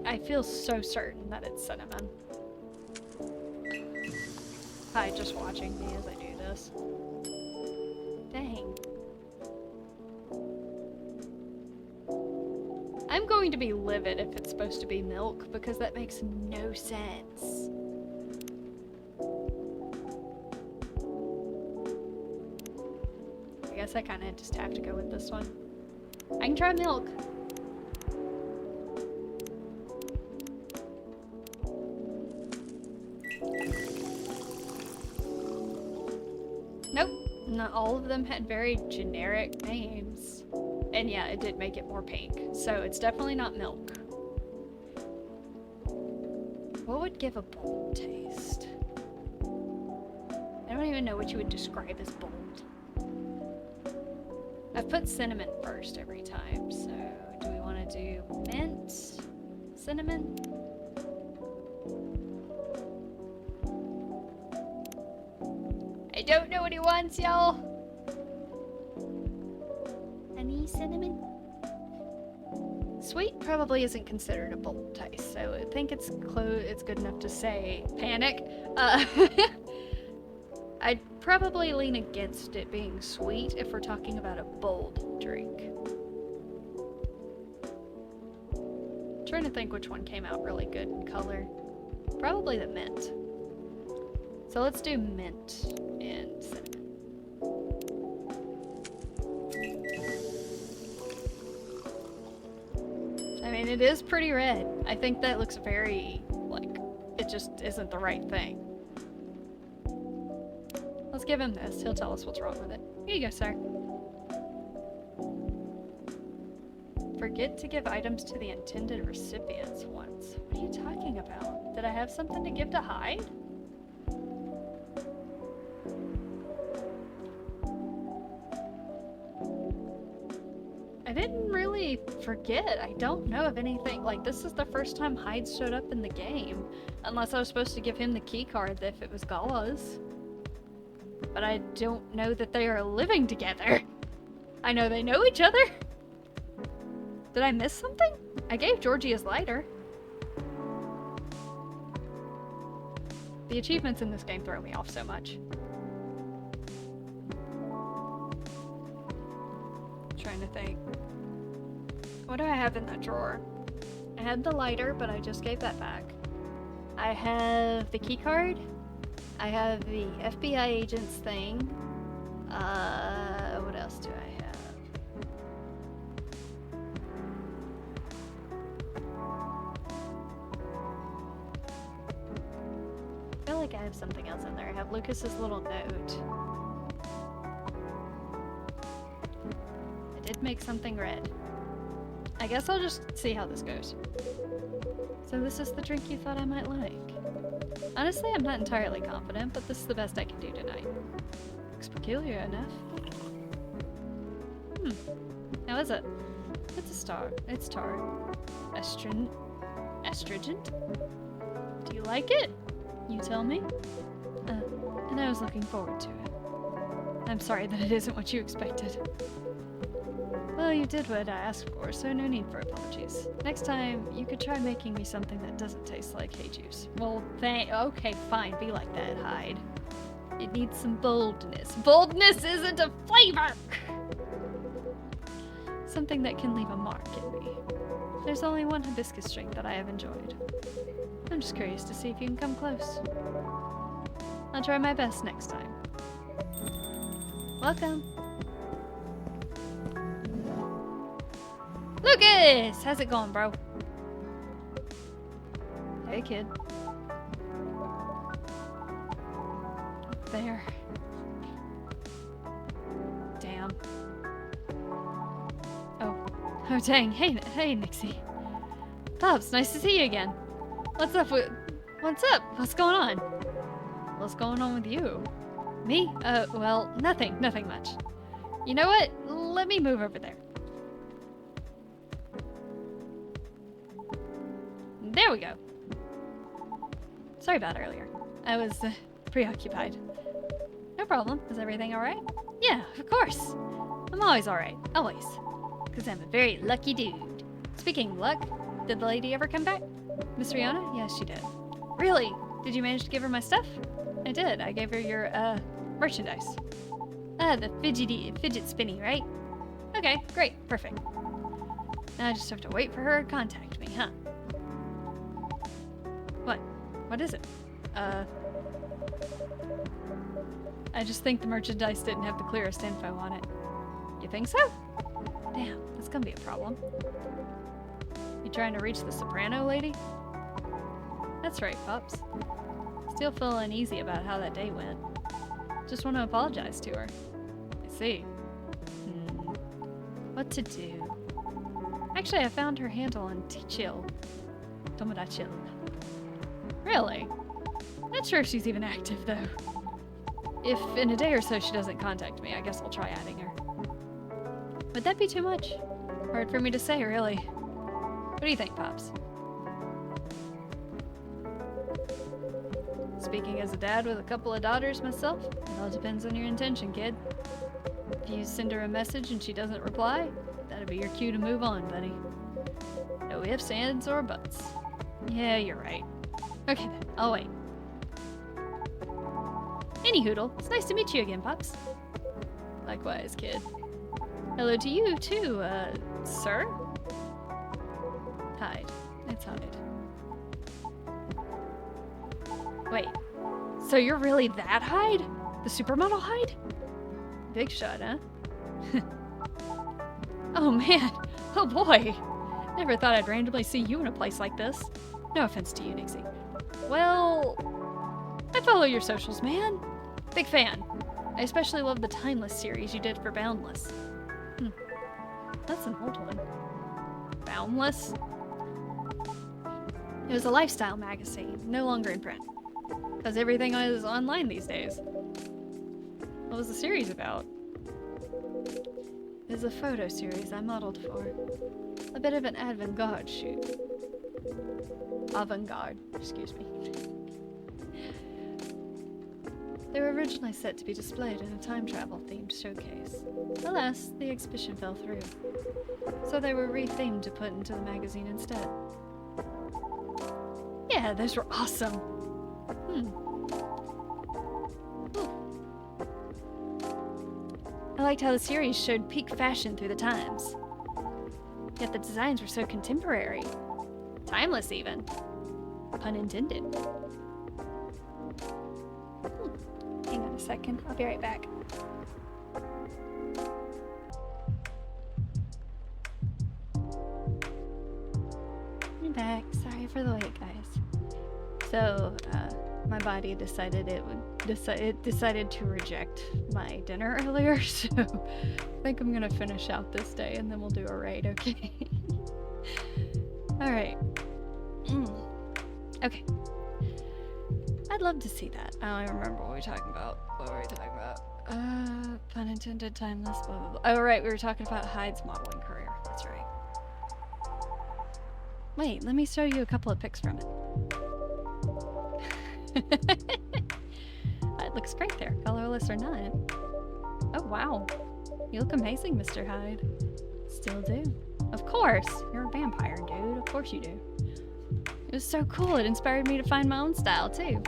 I feel so certain that it's cinnamon. Hi, just watching me as I do this. Dang. I'm going to be livid if it's supposed to be milk, because that makes no sense. I guess I kind of just have to go with this one. I can try milk. not all of them had very generic names. And yeah, it did make it more pink. So it's definitely not milk. What would give a bold taste? I don't even know what you would describe as bold. I've put cinnamon first every time, so do we want to do mint? Cinnamon? I don't know what he wants, y'all. Honey cinnamon? Sweet probably isn't considered a bold taste, so I think it's good enough to say panic. I'd probably lean against it being sweet if we're talking about a bold drink. I'm trying to think which one came out really good in color. Probably the mint. So let's do mint and cinnamon. I mean, it is pretty red. I think that looks very, like, it just isn't the right thing. Let's give him this. He'll tell us what's wrong with it. Here you go, sir. Forget to give items to the intended recipients once. What are you talking about? Did I have something to give to Hyde? I didn't really forget. I don't know of anything. Like, this is the first time Hyde showed up in the game. Unless I was supposed to give him the key card if it was Gala's. But I don't know that they are living together. I know they know each other. Did I miss something? I gave Georgie his lighter. The achievements in this game throw me off so much. Trying to think. What do I have in that drawer? I had the lighter, but I just gave that back. I have the key card. I have the FBI agents thing. What else do I have? I feel like I have something else in there. I have Lucas's little note. I did make something red. I guess I'll just see how this goes. So this is the drink you thought I might like. Honestly, I'm not entirely confident, but this is the best I can do tonight. Looks peculiar enough. How is it? It's a star. It's tart. Astringent? Do you like it? You tell me? And I was looking forward to it. I'm sorry that it isn't what you expected. Well, you did what I asked for, so no need for apologies. Next time, you could try making me something that doesn't taste like hay juice. Well, okay, fine, be like that, Hyde. It needs some boldness. Boldness isn't a flavor! Something that can leave a mark in me. There's only one hibiscus drink that I have enjoyed. I'm just curious to see if you can come close. I'll try my best next time. Welcome. Lucas! How's it going, bro? Hey, kid. There. Damn. Oh, dang. Hey, Nixie. Pops, nice to see you again. What's up? What's up? What's going on? What's going on with you? Me? Well, nothing much. You know what? Let me move over there. There we go. Sorry about earlier. I was preoccupied. No problem. Is everything alright? Yeah, of course. I'm always alright. Always. Because I'm a very lucky dude. Speaking of luck, did the lady ever come back? Miss Rihanna? Yes, she did. Really? Did you manage to give her my stuff? I did. I gave her your, merchandise. The fidget spinny, right? Okay, great. Perfect. Now I just have to wait for her to contact me, huh? What? What is it? I just think the merchandise didn't have the clearest info on it. You think so? Damn, that's gonna be a problem. You trying to reach the soprano lady? That's right, Pops. Still feel uneasy about how that day went. Just want to apologize to her. see. What to do? Actually, I found her handle on T-Chill. Tomodachi. Really? Not sure if she's even active, though. If in a day or so she doesn't contact me, I guess I'll try adding her. Would that be too much? Hard for me to say, really. What do you think, Pops? Speaking as a dad with a couple of daughters myself, it all depends on your intention, kid. If you send her a message and she doesn't reply, that'll be your cue to move on, buddy. No ifs, ands, or buts. Yeah, you're right. Okay then, I'll wait. Anyhoodle, it's nice to meet you again, Pops. Likewise, kid. Hello to you, too, sir? Hyde. It's Hyde. Wait, so you're really that Hyde? The supermodel Hyde? Big shot, huh? Oh man, oh boy. Never thought I'd randomly see you in a place like this. No offense to you, Nixie. Well, I follow your socials, man. Big fan. I especially love the Timeless series you did for Boundless. That's an old one. Boundless? It was a lifestyle magazine, no longer in print. Because everything is online these days. What was the series about? It was a photo series I modeled for. A bit of an avant-garde shoot. Avant-garde, excuse me. They were originally set to be displayed in a time travel-themed showcase. Alas, the exhibition fell through. So they were rethemed to put into the magazine instead. Yeah, those were awesome. I liked how the series showed peak fashion through the times. Yet the designs were so contemporary. Timeless, even. Pun intended. Hang on a second, I'll be right back. I'm back. Sorry for the wait, guys. So, my body decided it decided to reject my dinner earlier, so I think I'm gonna finish out this day and then we'll do a raid, okay? Alright. Okay. I'd love to see that. I don't even remember what we were talking about. What were we talking about? Pun intended, timeless, blah blah blah. Oh right, we were talking about Hyde's modeling career. That's right. Wait, let me show you a couple of pics from it. It looks great there, colorless or not. Oh wow, you look amazing, Mr. Hyde. Still do. Of course, you're a vampire, dude. Of course you do. It was so cool, it inspired me to find my own style too.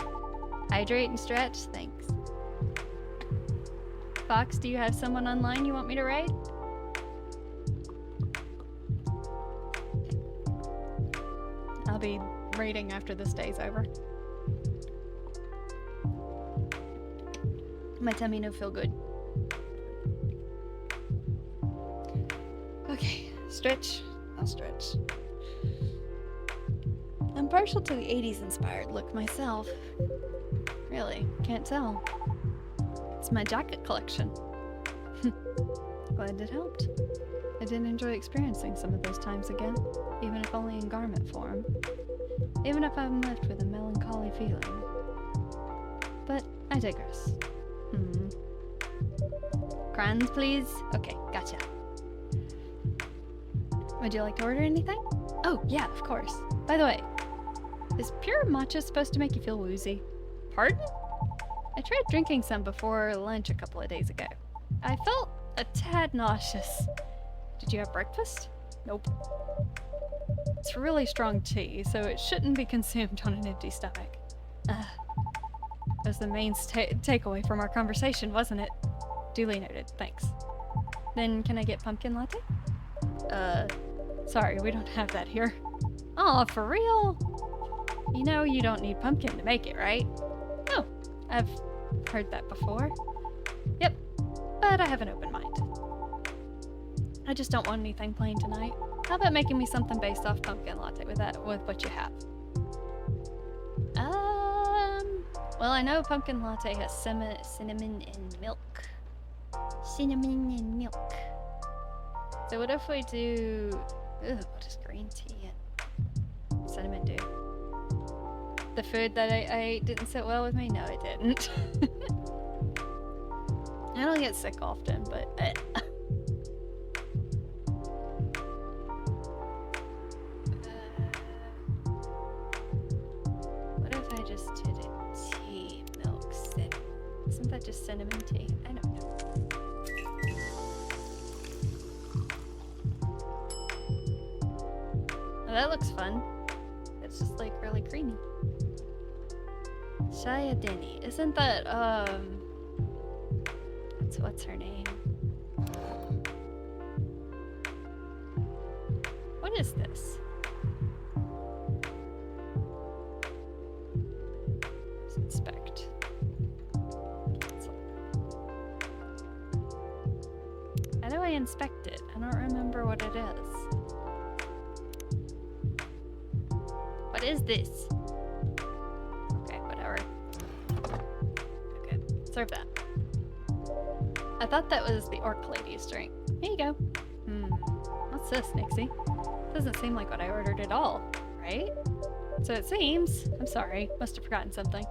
Hydrate and stretch, thanks. Fox, do you have someone online you want me to raid? I'll be raiding after this day's over. My tummy no feel good. Okay, stretch. I'll stretch. I'm partial to the 80s inspired look myself. Really, can't tell. It's my jacket collection. Glad it helped. I did enjoy experiencing some of those times again, even if only in garment form. Even if I'm left with a melancholy feeling. But I digress. Crayons, please? Okay, gotcha. Would you like to order anything? Oh, yeah, of course. By the way, is pure matcha supposed to make you feel woozy? Pardon? I tried drinking some before lunch a couple of days ago. I felt a tad nauseous. Did you have breakfast? Nope. It's really strong tea, so it shouldn't be consumed on an empty stomach. That was the main takeaway from our conversation, wasn't it? Duly noted, thanks. Then can I get pumpkin latte? Sorry, we don't have that here. Aw, for real? You know you don't need pumpkin to make it, right? Oh, I've heard that before. Yep, but I have an open mind. I just don't want anything plain tonight. How about making me something based off pumpkin latte with what you have? Well, I know pumpkin latte has cinnamon and milk. Cinnamon and milk. So what if we do... Ugh, what does green tea and cinnamon do? The food that I ate didn't sit well with me? No, it didn't. I don't get sick often, but... what if I just did it tea, milk, cinnamon? Isn't that just cinnamon tea? I don't know. Oh, that looks fun. It's just like really creamy. Shaya Denny. Isn't that, what's her name? What is this? Let's inspect. How do I inspect it? I don't remember what it is. What is this? Okay, whatever. Okay, serve that. I thought that was the orc lady's drink. Here you go. What's this, Nixie? Doesn't seem like what I ordered at all, right? So it seems. I'm sorry, must have forgotten something.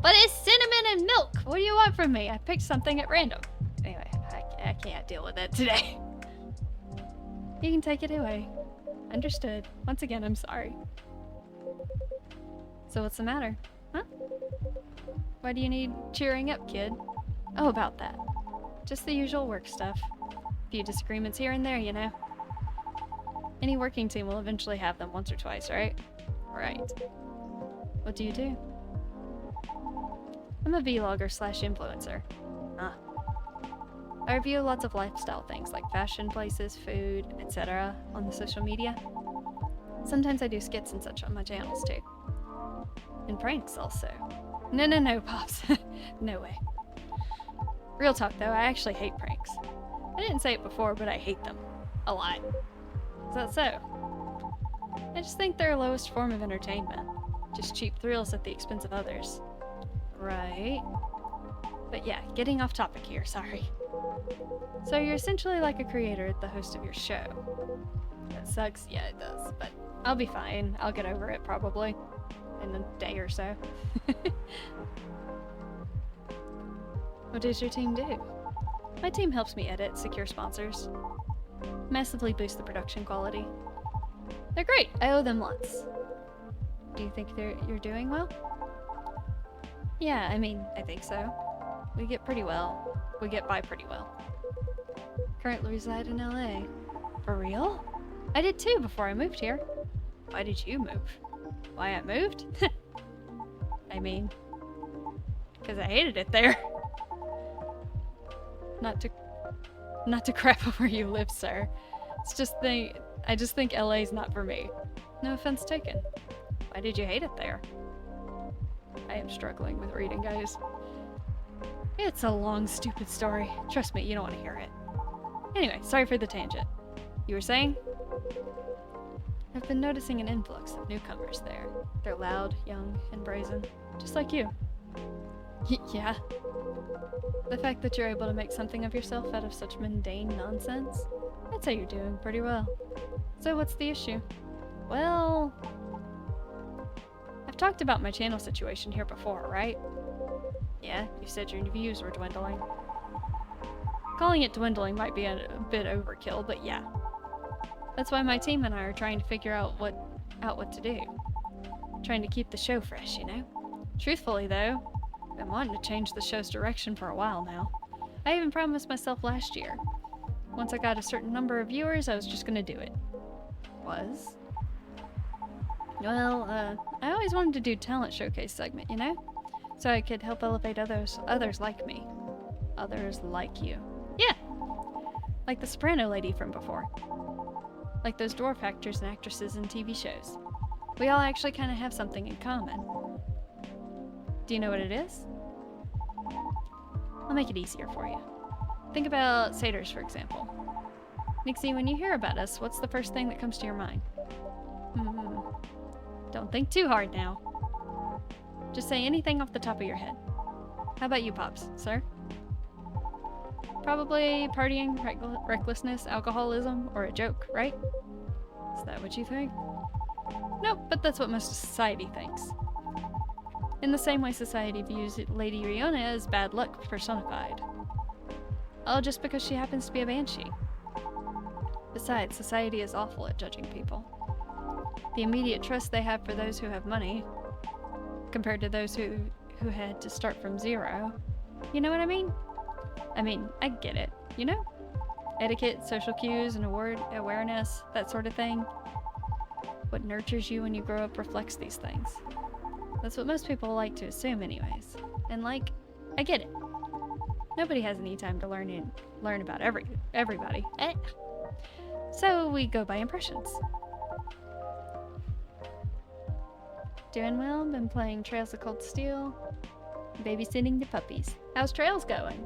But it's cinnamon and milk! What do you want from me? I picked something at random. Anyway, I can't deal with it today. You can take it away. Understood. Once again, I'm sorry. So what's the matter? Huh? Why do you need cheering up, kid? Oh, about that. Just the usual work stuff. Few disagreements here and there, you know. Any working team will eventually have them once or twice, right? Right. What do you do? I'm a vlogger slash influencer. Ah. I review lots of lifestyle things like fashion, places, food, etc. on the social media. Sometimes I do skits and such on my channels too. And pranks also. No, Pops. No way. Real talk though, I actually hate pranks. I didn't say it before, but I hate them. A lot. Is that so? I just think they're a lowest form of entertainment. Just cheap thrills at the expense of others. Right. But yeah, getting off topic here, sorry. So you're essentially like a creator, the host of your show. That sucks, yeah it does, but I'll be fine. I'll get over it probably in a day or so. What does your team do? My team helps me edit, secure sponsors, massively boost the production quality. They're great, I owe them lots. Do you think you're doing well? Yeah, I mean, I think so. We get by pretty well. Currently reside in LA. For real? I did too before I moved here. Why did you move? Why I moved? I mean, because I hated it there. Not to crap over you live, sir. I just think LA's not for me. No offense taken. Why did you hate it there? I am struggling with reading, guys. It's a long, stupid story. Trust me, you don't want to hear it. Anyway, sorry for the tangent. You were saying? I've been noticing an influx of newcomers there. They're loud, young, and brazen. Just like you. Yeah. The fact that you're able to make something of yourself out of such mundane nonsense, I'd say you're doing pretty well. So what's the issue? Well... I've talked about my channel situation here before, right? Yeah, you said your views were dwindling. Calling it dwindling might be a bit overkill, but yeah. That's why my team and I are trying to figure out what to do. Trying to keep the show fresh, you know? Truthfully though, I've been wanting to change the show's direction for a while now. I even promised myself last year. Once I got a certain number of viewers, I was just gonna do it. Was? Well, I always wanted to do talent showcase segment, you know? So I could help elevate others like me. Others like you. Yeah! Like the soprano lady from before. Like those dwarf actors and actresses in TV shows. We all actually kind of have something in common. Do you know what it is? I'll make it easier for you. Think about satyrs, for example. Nixie, when you hear about us, what's the first thing that comes to your mind? Don't think too hard now. Just say anything off the top of your head. How about you, Pops, sir? Probably partying, recklessness, alcoholism, or a joke, right? Is that what you think? Nope, but that's what most of society thinks. In the same way society views Lady Riona as bad luck personified. All just because she happens to be a banshee. Besides, society is awful at judging people. The immediate trust they have for those who have money, compared to those who had to start from zero. You know what I mean? I get it, you know? Etiquette, social cues, and awareness, that sort of thing. What nurtures you when you grow up reflects these things. That's what most people like to assume anyways. And I get it. Nobody has any time to learn about everybody. So we go by impressions. Doing well, been playing Trails of Cold Steel, babysitting the puppies. How's Trails going?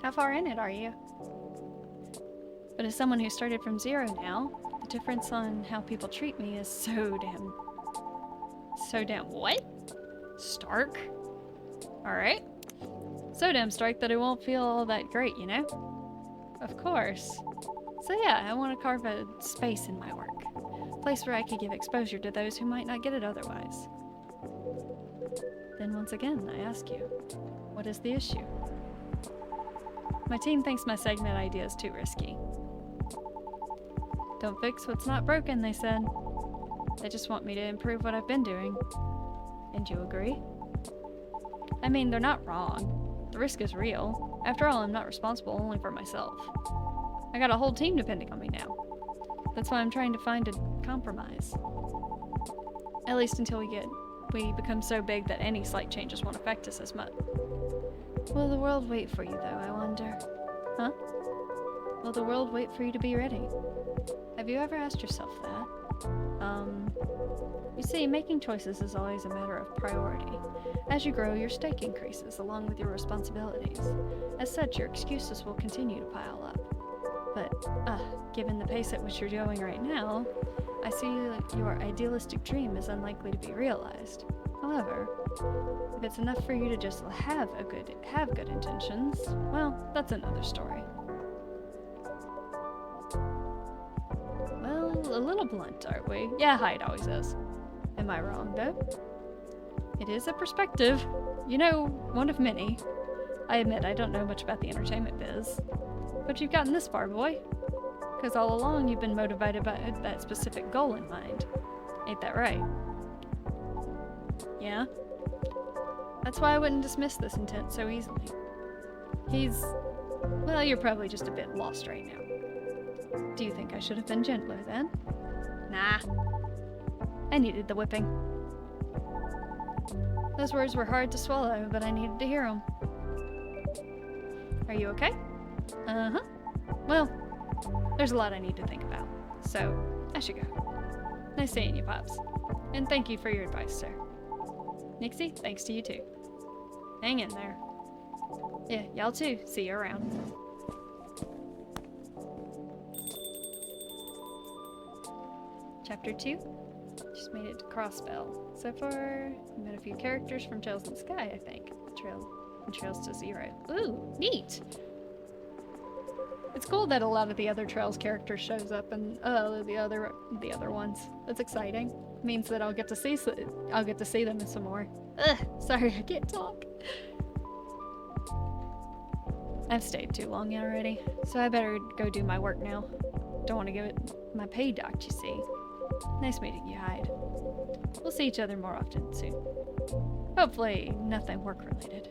How far in it are you? But as someone who started from zero now, the difference on how people treat me is so damn what? Stark? Alright. So damn stark that it won't feel all that great, you know? Of course. So yeah, I want to carve a space in my work. A place where I could give exposure to those who might not get it otherwise. Then once again, I ask you, what is the issue? My team thinks my segment idea is too risky. Don't fix what's not broken, they said. They just want me to improve what I've been doing. And you agree? They're not wrong. The risk is real. After all, I'm not responsible only for myself. I got a whole team depending on me now. That's why I'm trying to find a compromise. At least until we become so big that any slight changes won't affect us as much. Will the world wait for you, though, I wonder? Huh? Will the world wait for you to be ready? Have you ever asked yourself that? You see, making choices is always a matter of priority. As you grow, your stake increases, along with your responsibilities. As such, your excuses will continue to pile up. But, given the pace at which you're going right now, I see that your idealistic dream is unlikely to be realized. However, if it's enough for you to just have good intentions, well, that's another story. Well, a little blunt, aren't we? Yeah, Hyde always is. Am I wrong, though? It is a perspective. You know, one of many. I admit I don't know much about the entertainment biz. But you've gotten this far, boy. Because all along you've been motivated by that specific goal in mind. Ain't that right? Yeah? That's why I wouldn't dismiss this intent so easily. Well, you're probably just a bit lost right now. Do you think I should have been gentler then? Nah. I needed the whipping. Those words were hard to swallow, but I needed to hear them. Are you okay? Uh-huh. Well, there's a lot I need to think about, so I should go. Nice seeing you, Pops. And thank you for your advice, sir. Nixie, thanks to you too. Hang in there. Yeah, y'all too. See you around. Chapter 2. Just made it to Crossbell. So far, we met a few characters from Trails in the Sky, I think. Trails to Zero. Ooh, neat! It's cool that a lot of the other Trails characters shows up and the other ones. That's exciting. It means that I'll get to see them some more. Ugh, sorry, I can't talk. I've stayed too long already, so I better go do my work now. Don't want to give it my pay docked, you see. Nice meeting you, Hyde. We'll see each other more often soon. Hopefully, nothing work-related.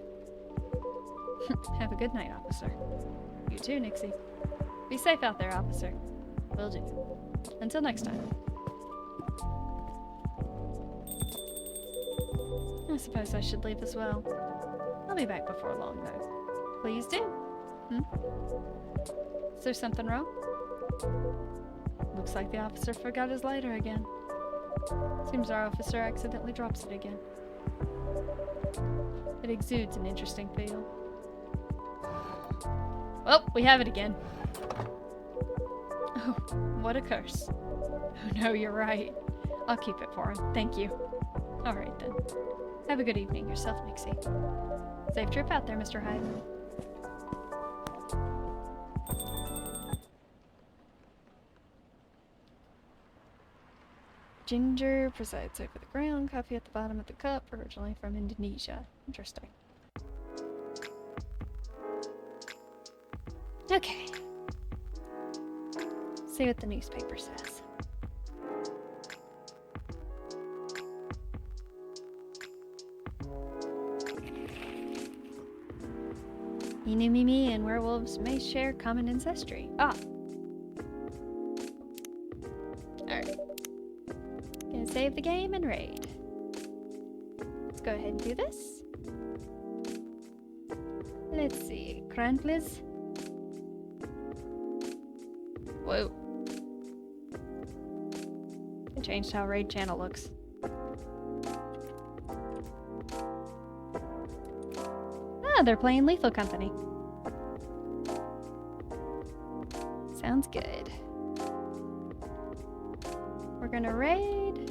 Have a good night, officer. You too, Nixie. Be safe out there, officer. Will do. Until next time. I suppose I should leave as well. I'll be back before long, though. Please do. Is there something wrong? Looks like the officer forgot his lighter again. Seems our officer accidentally drops it again. It exudes an interesting feel. Well, we have it again. Oh, what a curse. Oh no, you're right. I'll keep it for him. Thank you. Alright then. Have a good evening yourself, Nixie. Safe trip out there, Mr. Hyde. Ginger presides over the ground, coffee at the bottom of the cup, originally from Indonesia. Interesting. Okay. See what the newspaper says. Inumimi and werewolves may share common ancestry. Ah. Alright. Gonna save the game and raid. Let's go ahead and do this. Let's see. Cran, please. Whoa. They changed how raid channel looks. Ah, they're playing Lethal Company. Sounds good. We're gonna raid.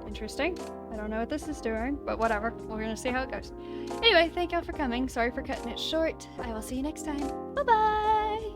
Interesting. I don't know what this is doing, but whatever. We're gonna see how it goes. Anyway, thank y'all for coming. Sorry for cutting it short. I will see you next time. Bye-bye!